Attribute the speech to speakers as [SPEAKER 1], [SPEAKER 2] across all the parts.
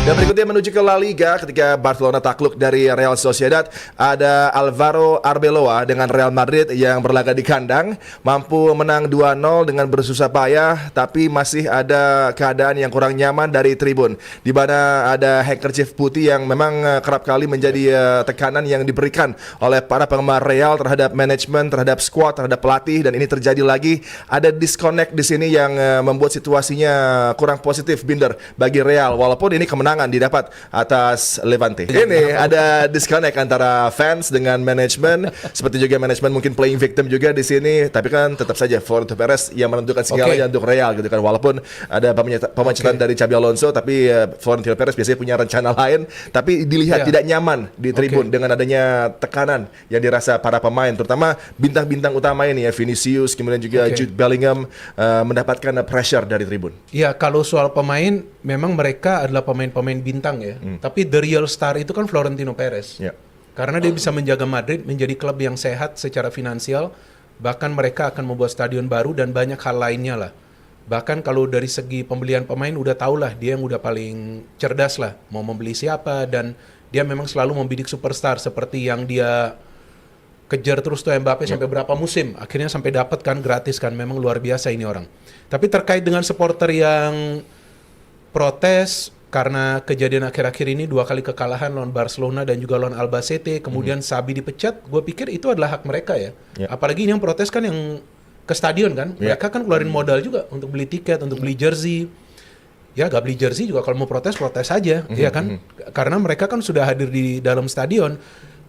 [SPEAKER 1] Dan berikutnya menuju ke La Liga ketika Barcelona takluk dari Real Sociedad. Ada Alvaro Arbeloa dengan Real Madrid yang berlaga di kandang, mampu menang 2-0 dengan bersusah payah, tapi masih ada keadaan yang kurang nyaman dari tribun, di mana ada handkerchief putih yang memang kerap kali menjadi tekanan yang diberikan oleh para penggemar Real terhadap manajemen, terhadap squad, terhadap pelatih, dan ini terjadi lagi. Ada disconnect di sini yang membuat situasinya kurang positif, Binder, bagi Real, walaupun ini kemenangan didapat atas Levante. Ini ada disconnect antara fans dengan manajemen, seperti juga manajemen mungkin playing victim juga di sini, tapi kan tetap saja Florentino Perez yang menentukan segalanya untuk Real gitu kan. Walaupun ada pemecatan dari Xabi Alonso, tapi Florentino Perez biasanya punya rencana lain, tapi dilihat tidak nyaman di tribun dengan adanya tekanan yang dirasa para pemain, terutama bintang-bintang utama ini ya, Vinicius, kemudian juga Jude Bellingham mendapatkan pressure dari tribun.
[SPEAKER 2] Ya, kalau soal pemain, memang mereka adalah pemain-pemain bintang ya. Tapi the real star itu kan Florentino Perez. Karena dia bisa menjaga Madrid menjadi klub yang sehat secara finansial. Bahkan mereka akan membuat stadion baru dan banyak hal lainnya lah. Bahkan kalau dari segi pembelian pemain udah tau lah, dia yang udah paling cerdas lah mau membeli siapa, dan dia memang selalu membidik superstar seperti yang dia kejar terus tuh Mbappe sampai berapa musim, akhirnya sampai dapat kan gratis kan. Memang luar biasa ini orang. Tapi terkait dengan supporter yang protes karena kejadian akhir-akhir ini 2 kali kekalahan lawan Barcelona dan juga lawan Albacete, kemudian Xabi dipecat, gue pikir itu adalah hak mereka ya. Apalagi ini yang protes kan yang ke stadion kan, mereka kan keluarin modal juga untuk beli tiket, untuk beli jersey. Ya gak beli jersey juga kalau mau protes aja, ya kan? Karena mereka kan sudah hadir di dalam stadion.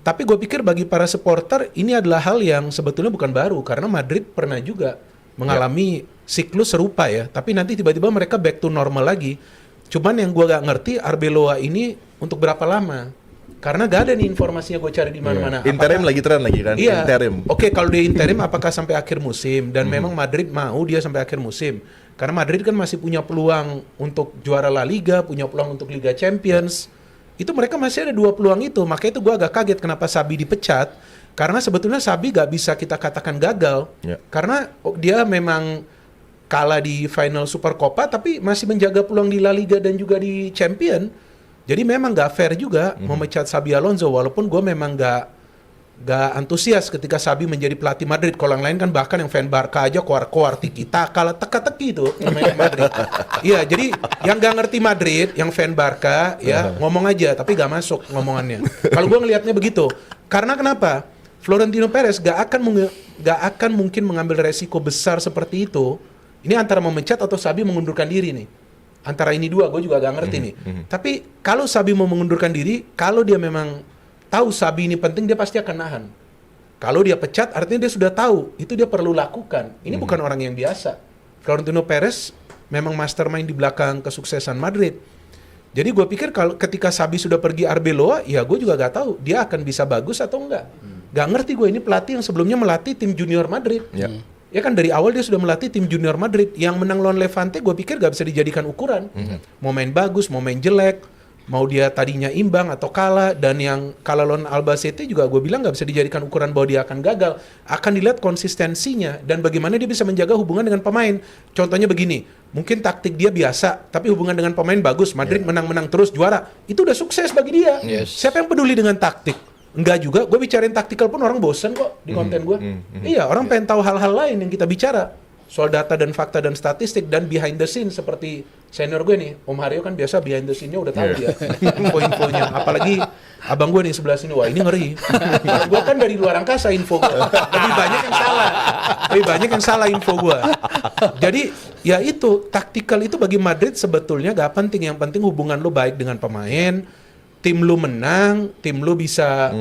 [SPEAKER 2] Tapi gue pikir bagi para supporter ini adalah hal yang sebetulnya bukan baru, karena Madrid pernah juga mengalami siklus serupa ya. Tapi nanti tiba-tiba mereka back to normal lagi. Cuman yang gue gak ngerti, Arbeloa ini untuk berapa lama? Karena gak ada nih informasinya, gue cari di mana-mana.
[SPEAKER 1] Interim lagi tren lagi kan?
[SPEAKER 2] Iya.
[SPEAKER 1] Interim.
[SPEAKER 2] Oke, kalau dia interim apakah sampai akhir musim? Dan memang Madrid mau dia sampai akhir musim. Karena Madrid kan masih punya peluang untuk juara La Liga, punya peluang untuk Liga Champions. Itu mereka masih ada 2 peluang itu. Makanya itu gue agak kaget kenapa Xabi dipecat. Karena sebetulnya Xabi gak bisa kita katakan gagal. Karena dia memang kalah di final Super Copa, tapi masih menjaga peluang di La Liga dan juga di Champion. Jadi memang gak fair juga memecat Xabi Alonso, walaupun gue memang gak antusias ketika Xabi menjadi pelatih Madrid. Kalau yang lain kan bahkan yang fan Barca aja koar-koar tiki-taka, teka-teki itu namanya Madrid. Iya, jadi yang gak ngerti Madrid, yang fan Barca ya ngomong aja, tapi gak masuk ngomongannya. Kalau gue ngelihatnya begitu. Karena kenapa? Florentino Perez gak akan mungkin mengambil resiko besar seperti itu. Ini antara memecat atau Xabi mengundurkan diri nih. Antara ini dua, gue juga agak ngerti nih. Tapi kalau Xabi mau mengundurkan diri, kalau dia memang tahu Xabi ini penting, dia pasti akan nahan. Kalau dia pecat, artinya dia sudah tahu, itu dia perlu lakukan. Ini bukan orang yang biasa. Florentino Perez memang mastermind di belakang kesuksesan Madrid. Jadi gue pikir kalau ketika Xabi sudah pergi Arbeloa, ya gue juga gak tahu dia akan bisa bagus atau enggak. Gak ngerti gue, ini pelatih yang sebelumnya melatih tim junior Madrid. Ya kan dari awal dia sudah melatih tim junior Madrid. Yang menang lawan Levante gue pikir gak bisa dijadikan ukuran. Mau main bagus, mau main jelek, mau dia tadinya imbang atau kalah. Dan yang kalah lawan Albacete juga gue bilang gak bisa dijadikan ukuran bahwa dia akan gagal. Akan dilihat konsistensinya dan bagaimana dia bisa menjaga hubungan dengan pemain. Contohnya begini, mungkin taktik dia biasa, tapi hubungan dengan pemain bagus. Madrid menang-menang terus juara. Itu udah sukses bagi dia. Siapa yang peduli dengan taktik? Enggak juga, gue bicarain taktikal pun orang bosen kok di konten gue. Iya, orang pengen tahu hal-hal lain yang kita bicara. Soal data dan fakta dan statistik dan behind the scene, seperti senior gue nih, Om Haryo kan biasa behind the scene-nya udah tahu dia. Info-infonya. Apalagi abang gue nih sebelah sini, wah ini ngeri. Gue kan dari luar angkasa info gue. Lebih banyak yang salah info gue. Jadi ya itu, taktikal itu bagi Madrid sebetulnya gak penting. Yang penting hubungan lo baik dengan pemain, tim lu menang, tim lu bisa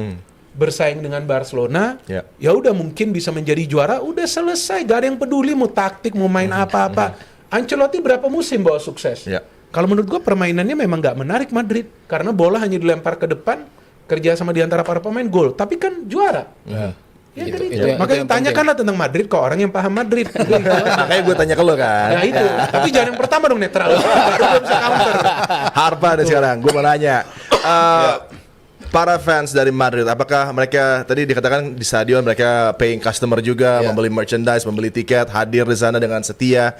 [SPEAKER 2] bersaing dengan Barcelona, ya udah mungkin bisa menjadi juara, udah selesai, gak ada yang peduli mau taktik, mau main apa-apa. Ancelotti berapa musim bawa sukses? Kalau menurut gua permainannya memang gak menarik Madrid, karena bola hanya dilempar ke depan, kerja sama di antara para pemain, gol, tapi kan juara. Ya, itu. Makanya tanyakanlah tentang Madrid ke orang yang paham Madrid.
[SPEAKER 1] Makanya gue tanya ke lo kan.
[SPEAKER 2] Nah itu, tapi jangan yang pertama dong, netral. Baru gue bisa counter.
[SPEAKER 1] Harpa deh sekarang, gue mau nanya. Para fans dari Madrid, apakah mereka tadi dikatakan di stadion mereka paying customer juga, membeli merchandise, membeli tiket, hadir di sana dengan setia,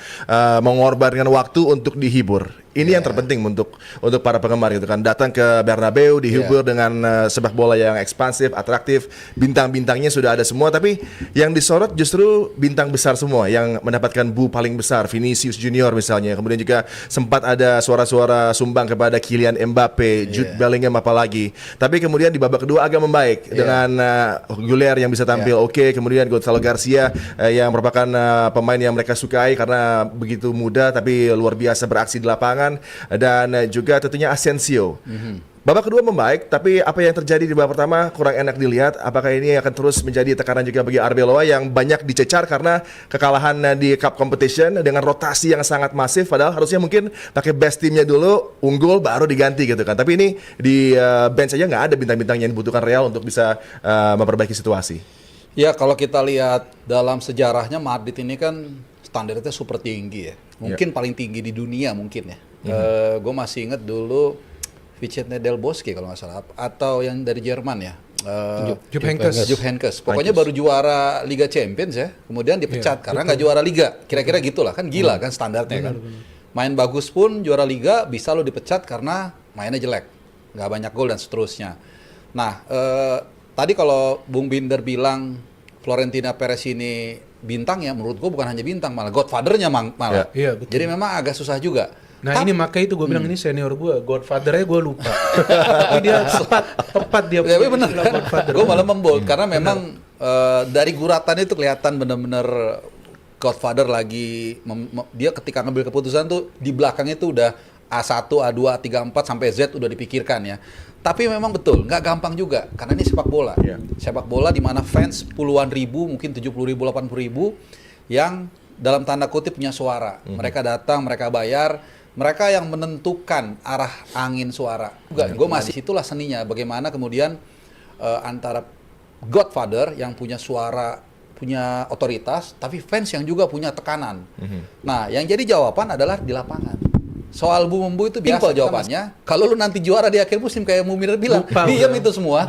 [SPEAKER 1] mengorbankan waktu untuk dihibur. Ini yang terpenting untuk para penggemar gitu kan. Datang ke Bernabeu dihibur dengan sepak bola yang ekspansif, atraktif, bintang-bintangnya sudah ada semua, tapi yang disorot justru bintang besar semua yang mendapatkan paling besar, Vinicius Junior misalnya. Kemudian juga sempat ada suara-suara sumbang kepada Kylian Mbappe, Jude Bellingham apalagi. Tapi kemudian di babak kedua agak membaik dengan Güler yang bisa tampil oke, kemudian Gonzalo Garcia yang merupakan pemain yang mereka sukai karena begitu muda tapi luar biasa beraksi di lapangan, dan juga tentunya Asensio. Babak kedua membaik, tapi apa yang terjadi di babak pertama kurang enak dilihat. Apakah ini akan terus menjadi tekanan juga bagi Arbeloa yang banyak dicecar karena kekalahan di Cup Competition dengan rotasi yang sangat masif, padahal harusnya mungkin pakai best teamnya dulu, unggul baru diganti gitu kan. Tapi ini di bench aja nggak ada bintang-bintang yang dibutuhkan Real untuk bisa memperbaiki situasi.
[SPEAKER 3] Ya, kalau kita lihat dalam sejarahnya Madrid ini kan standarnya super tinggi ya. Mungkin paling tinggi di dunia mungkin ya. Gue masih inget dulu Vicente Del Bosque kalau nggak salah, atau yang dari Jerman ya.
[SPEAKER 2] Jupp Heynckes.
[SPEAKER 3] Pokoknya baru juara Liga Champions ya, kemudian dipecat karena nggak juara Liga. Kira-kira gitulah, kan gila kan standarnya kan. Main bagus pun juara Liga bisa lo dipecat karena mainnya jelek, nggak banyak gol dan seterusnya. Nah, tadi kalau Bung Binder bilang Florentino Perez ini bintang ya, menurut gue bukan hanya bintang, malah godfather-nya malah.
[SPEAKER 2] Iya, betul.
[SPEAKER 3] Jadi memang agak susah juga.
[SPEAKER 2] Nah ini makanya itu gue bilang ini senior gue, godfather-nya gue lupa. Tapi dia tepat dia
[SPEAKER 3] Tapi
[SPEAKER 2] punya
[SPEAKER 3] benar
[SPEAKER 2] istilah
[SPEAKER 3] kan?
[SPEAKER 2] godfather.
[SPEAKER 3] Gue malah membold karena memang dari guratan itu kelihatan benar-benar godfather lagi dia ketika ngambil keputusan tuh di belakangnya tuh udah A1, A2, A3, A4 sampai Z udah dipikirkan ya. Tapi memang betul, nggak gampang juga karena ini sepak bola. Sepak bola di mana fans puluhan ribu, mungkin 70 ribu, 80 ribu yang dalam tanda kutip punya suara. Mereka datang, mereka bayar, mereka yang menentukan arah angin suara. Gue masih itulah seninya. Bagaimana kemudian antara godfather yang punya suara, punya otoritas, tapi fans yang juga punya tekanan. Nah, yang jadi jawaban adalah di lapangan. Soal bumbu itu biasa jawabannya. Kalau lu nanti juara di akhir musim kayak Mumir bilang, diam itu semua.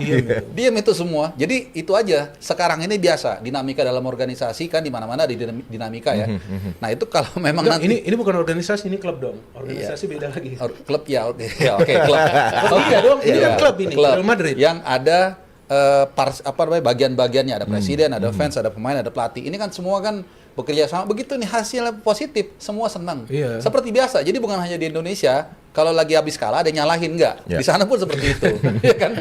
[SPEAKER 3] Diam itu semua. Jadi itu aja. Sekarang ini biasa dinamika dalam organisasi kan di mana-mana ada dinamika ya. Nah, itu kalau memang nanti
[SPEAKER 2] ini bukan organisasi, ini klub dong. Organisasi beda lagi.
[SPEAKER 3] Klub ya, oke, klub.
[SPEAKER 2] Iya dong, ini kan klub ini, Real Madrid.
[SPEAKER 3] Yang ada bagian-bagiannya, ada presiden, ada fans, ada pemain, ada pelatih. Ini kan semua kan bekerja sama, begitu nih hasilnya positif, semua senang. Seperti biasa, jadi bukan hanya di Indonesia, kalau lagi habis kalah ada yang nyalahin, enggak. Di sana pun seperti itu. Ya kan?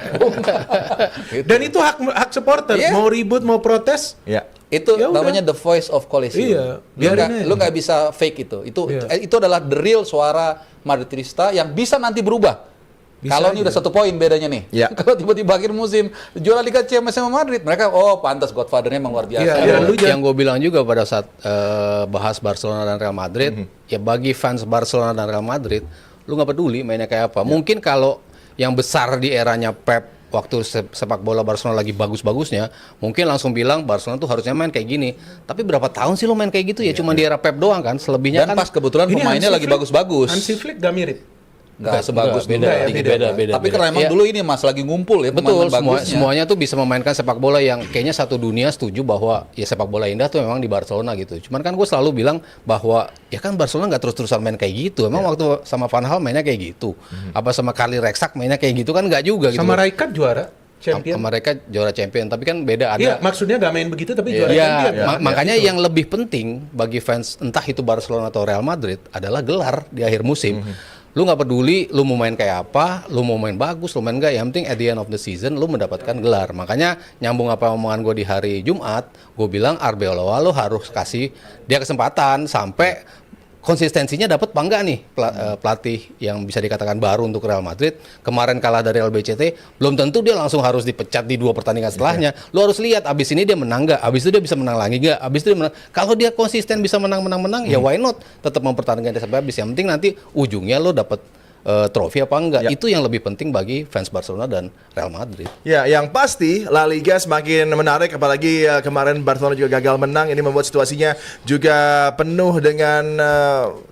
[SPEAKER 2] Gitu. Dan itu hak supporter, mau ribut, mau protes.
[SPEAKER 3] Itu namanya the voice of coalition. Lu nggak bisa fake itu. Itu adalah the real suara Madridista yang bisa nanti berubah. Kalau ini udah 1 poin bedanya nih. Kalau tiba-tiba akhir musim juara Liga Champions sama Madrid, mereka pantas godfather-nya emang luar biasa.
[SPEAKER 4] Yang gue bilang juga pada saat bahas Barcelona dan Real Madrid, ya bagi fans Barcelona dan Real Madrid, lu nggak peduli mainnya kayak apa. Mungkin kalau yang besar di eranya Pep, waktu sepak bola Barcelona lagi bagus-bagusnya, mungkin langsung bilang Barcelona tuh harusnya main kayak gini. Tapi berapa tahun sih lo main kayak gitu ya? Cuma di era Pep doang kan. Selebihnya
[SPEAKER 3] dan
[SPEAKER 4] kan
[SPEAKER 3] pas kebetulan pemainnya lagi bagus-bagus.
[SPEAKER 2] Hansi Flick gak mirip.
[SPEAKER 3] Nggak sebagus
[SPEAKER 4] beda.
[SPEAKER 3] Tapi karena emang dulu ini Mas lagi ngumpul ya.
[SPEAKER 4] Betul, semuanya tuh bisa memainkan sepak bola yang kayaknya satu dunia setuju bahwa ya sepak bola indah tuh memang di Barcelona gitu. Cuman kan gue selalu bilang bahwa ya kan Barcelona nggak terus-terusan main kayak gitu. Emang waktu sama Van Gaal mainnya kayak gitu. Apa sama Carly Rexach mainnya kayak gitu kan nggak juga gitu.
[SPEAKER 2] Sama Rijkaard juara champion.
[SPEAKER 4] Mereka juara champion, tapi kan beda ada.
[SPEAKER 2] Iya, maksudnya gak main begitu tapi juara champion.
[SPEAKER 4] Makanya yang lebih penting bagi fans entah itu Barcelona atau Real Madrid adalah gelar di akhir musim. Lu nggak peduli lu mau main kayak apa, lu mau main bagus, lu main enggak, yang penting at the end of the season lu mendapatkan gelar. Makanya nyambung apa omongan gue di hari Jumat, gue bilang Arbeloa lu harus kasih dia kesempatan sampai konsistensinya dapat apa enggak nih pelatih yang bisa dikatakan baru untuk Real Madrid. Kemarin kalah dari LBCT, belum tentu dia langsung harus dipecat di 2 pertandingan setelahnya. Lu harus lihat abis ini dia menang nggak, abis itu dia bisa menang lagi nggak, abis itu dia menang. Kalau dia konsisten bisa menang, ya why not tetap mempertahankan dia sampai habis. Yang penting nanti ujungnya lu dapat trofi apa enggak. Itu yang lebih penting bagi fans Barcelona dan Real Madrid.
[SPEAKER 1] Ya, yang pasti La Liga semakin menarik, apalagi kemarin Barcelona juga gagal menang. Ini membuat situasinya juga penuh dengan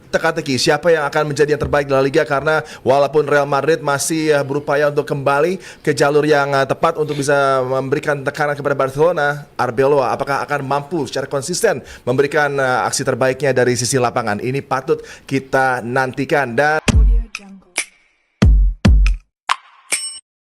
[SPEAKER 1] teka-teki siapa yang akan menjadi yang terbaik di La Liga, karena walaupun Real Madrid masih berupaya untuk kembali ke jalur yang tepat untuk bisa memberikan tekanan kepada Barcelona, Arbeloa apakah akan mampu secara konsisten memberikan aksi terbaiknya dari sisi lapangan? Ini patut kita nantikan. Dan